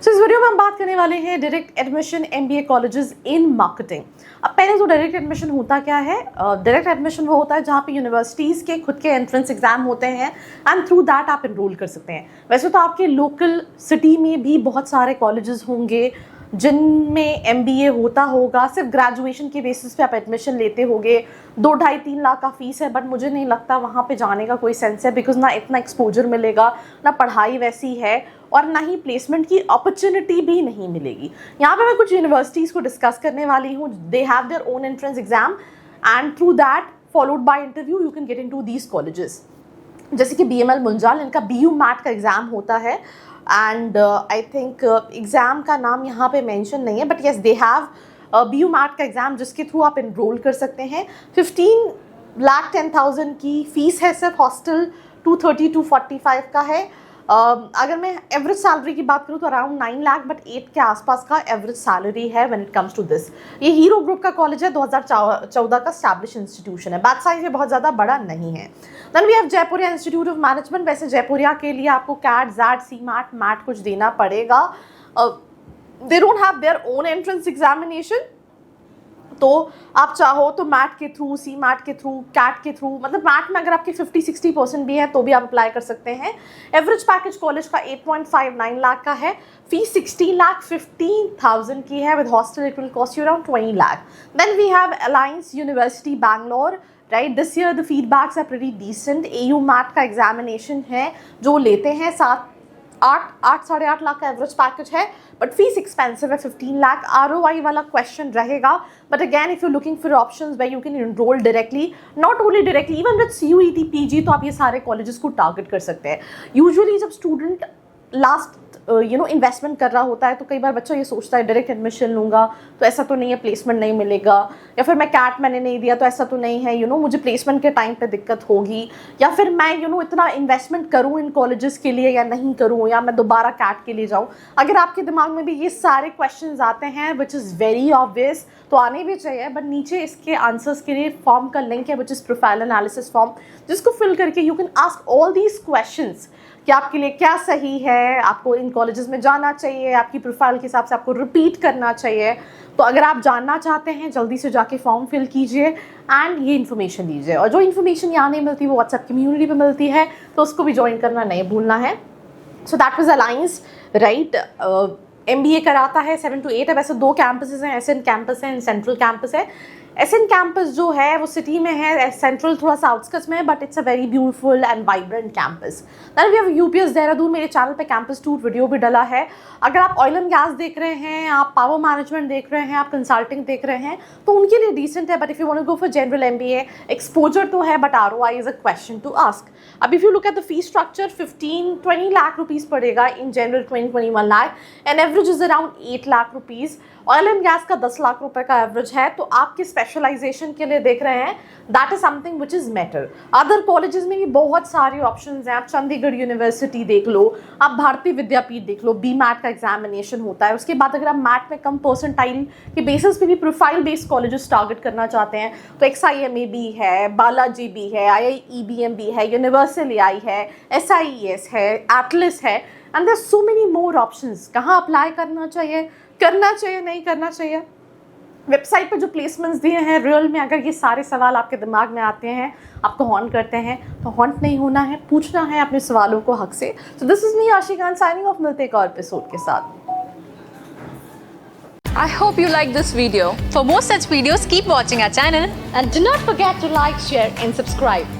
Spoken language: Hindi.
सो इस वीडियो में हम बात करने वाले हैं direct admission MBA colleges in marketing. अब पहले तो डायरेक्ट एडमिशन होता क्या है? डायरेक्ट एडमिशन वो होता है जहाँ पे यूनिवर्सिटीज़ के खुद के एंट्रेंस एग्जाम होते हैं एंड थ्रू दैट आप एनरोल कर सकते हैं। वैसे तो आपके लोकल सिटी में भी बहुत सारे कॉलेजेस होंगे जिनमें एमबीए होता होगा, सिर्फ ग्रेजुएशन के बेसिस पे आप एडमिशन लेते होगे। 2-2.5-3 लाख का फीस है, बट मुझे नहीं लगता वहाँ पे जाने का कोई सेंस है, बिकॉज ना इतना एक्सपोजर मिलेगा, ना पढ़ाई वैसी है और ना ही प्लेसमेंट की अपॉर्चुनिटी भी नहीं मिलेगी। यहाँ पे मैं कुछ यूनिवर्सिटीज़ को डिस्कस करने वाली हूँ। They have their own entrance exam and through that followed by interview you can get into these colleges. जैसे कि BML मुंजाल, इनका BU मैट का एग्ज़ाम होता है एंड आई थिंक एग्ज़ाम का नाम यहाँ पे मेंशन नहीं है, but yes they have BU MAT का एग्ज़ाम जिसके थ्रू आप इनरोल कर सकते हैं। 15,10,000 की फ़ीस है सिर्फ, हॉस्टल 230-245 का है। अगर मैं एवरेज सैलरी की बात करूँ तो अराउंड 9 लाख बट 8 के आसपास का एवरेज सैलरी है when it comes to this. ये हीरो ग्रुप का कॉलेज है, 2014 का एस्टैब्लिश इंस्टीट्यूशन है। बैच साइज ये बहुत ज़्यादा बड़ा नहीं है। Then we have Jaipuria Institute of Management. वैसे जयपुरिया के लिए आपको कैट, जैट, CMAT, मैट कुछ देना पड़ेगा। They don't have their own entrance examination, तो आप चाहो तो मैट के थ्रू, CMAT के थ्रू, कैट के थ्रू, मतलब मैट में अगर आपके 50-60% भी है तो भी आप अप्लाई कर सकते हैं। एवरेज पैकेज कॉलेज का 8.59 लाख का है, फीस 16,15,000 की है। With hostel it will cost you around 20 lakh. Then we have Alliance University Bangalore. Right, this year the feedbacks are pretty decent. AU MAT का एग्जामिनेशन है जो लेते हैं 8-8.5 लाख का एवरेज पैकेज है, बट फीस एक्सपेंसिव है 15 लाख। ROI वाला क्वेश्चन रहेगा, but again if you looking for options where you can enroll directly, not only directly, even with CUET PG तो आप ये सारे कॉलेजेस को टारगेट कर सकते हैं। यूजुअली जब स्टूडेंट लास्ट इन्वेस्टमेंट कर रहा होता है तो कई बार बच्चा ये सोचता है डायरेक्ट एडमिशन लूँगा तो ऐसा तो नहीं है प्लेसमेंट नहीं मिलेगा, या फिर मैं कैट मैंने नहीं दिया तो ऐसा तो नहीं है मुझे प्लेसमेंट के टाइम पे दिक्कत होगी, या फिर मैं इतना इन्वेस्टमेंट करूँ इन कॉलेजेस के लिए या नहीं करूँ, या मैं दोबारा कैट के लिए जाऊँ। अगर आपके दिमाग में भी ये सारे क्वेश्चन आते हैं विच इज़ वेरी ऑब्वियस, तो आने भी चाहिए, बट नीचे इसके आंसर्स के लिए फॉर्म का लिंक है which is profile analysis form, जिसको फिल करके you can ask all these questions कि आपके लिए क्या सही है, आपको इन कॉलेजेस में जाना चाहिए, आपकी प्रोफाइल के हिसाब से आपको रिपीट करना चाहिए। तो अगर आप जानना चाहते हैं जल्दी से जाके फॉर्म फिल कीजिए एंड ये इन्फॉर्मेशन दीजिए। और जो इन्फॉर्मेशन यहाँ नहीं मिलती वो व्हाट्सएप कम्युनिटी पे मिलती है, तो उसको भी ज्वाइन करना नहीं भूलना है। So that was alliance, right. MBA कराता है 7 to 8 है। वैसे 2 कैंपसेस हैं, SN कैंपस है एंड सेंट्रल कैंपस है। SN कैंपस जो है वो सिटी में है, सेंट्रल थोड़ा सा आउटस्कट्स में है, but it's a very beautiful and vibrant campus. Then we have UPS Dehradun. मेरे चैनल पे कैंपस टूर वीडियो भी डला है। अगर आप ऑयल एंड गैस देख रहे हैं, आप पावर मैनेजमेंट देख रहे हैं, आप कंसल्टिंग देख रहे हैं, तो उनके लिए डिसेंट है, but if you want to go for general MBA, exposure तो है but ROI is a question to ask. अब if you look at the fee structure, 15-20 lakh rupees पड़ेगा in general, 20-21 lakh, and average is around 8 lakh rupees. Oil and gas का 10 लाख रुपए का एवरेज है, तो आपके स्पेशलाइजेशन के लिए देख रहे हैं, that is something which is matter. Other colleges में भी बहुत सारे ऑप्शंस हैं। आप चंडीगढ़ यूनिवर्सिटी देख लो, आप भारतीय विद्यापीठ देख लो, BMAT का एग्जामिनेशन होता है। उसके बाद अगर आप मैट में कम परसेंटाइल के बेसिस पे भी प्रोफाइल बेस्ड कॉलेजेस टारगेट करना चाहते हैं तो XIMA भी है, बालाजी भी है, IIEBM भी है, यूनिवर्सल AI है, SIES है, एटलिस है, and there so many more options. कहाँ अप्लाई करना चाहिए नहीं करना चाहिए, वेबसाइट पे जो प्लेसमेंट्स दिए हैं, रियल में अगर ये सारे सवाल आपके दिमाग में आते हैं, आपको हॉन्ट करते हैं, तो हॉन्ट नहीं होना है, पूछना है अपने सवालों को हक से। सो दिस इज मी आशी खान साइनिंग ऑफ। मिलते हैं एक और एपिसोड के साथ। I hope you like this video. For more such videos, keep watching our channel And do not forget to like, share and subscribe.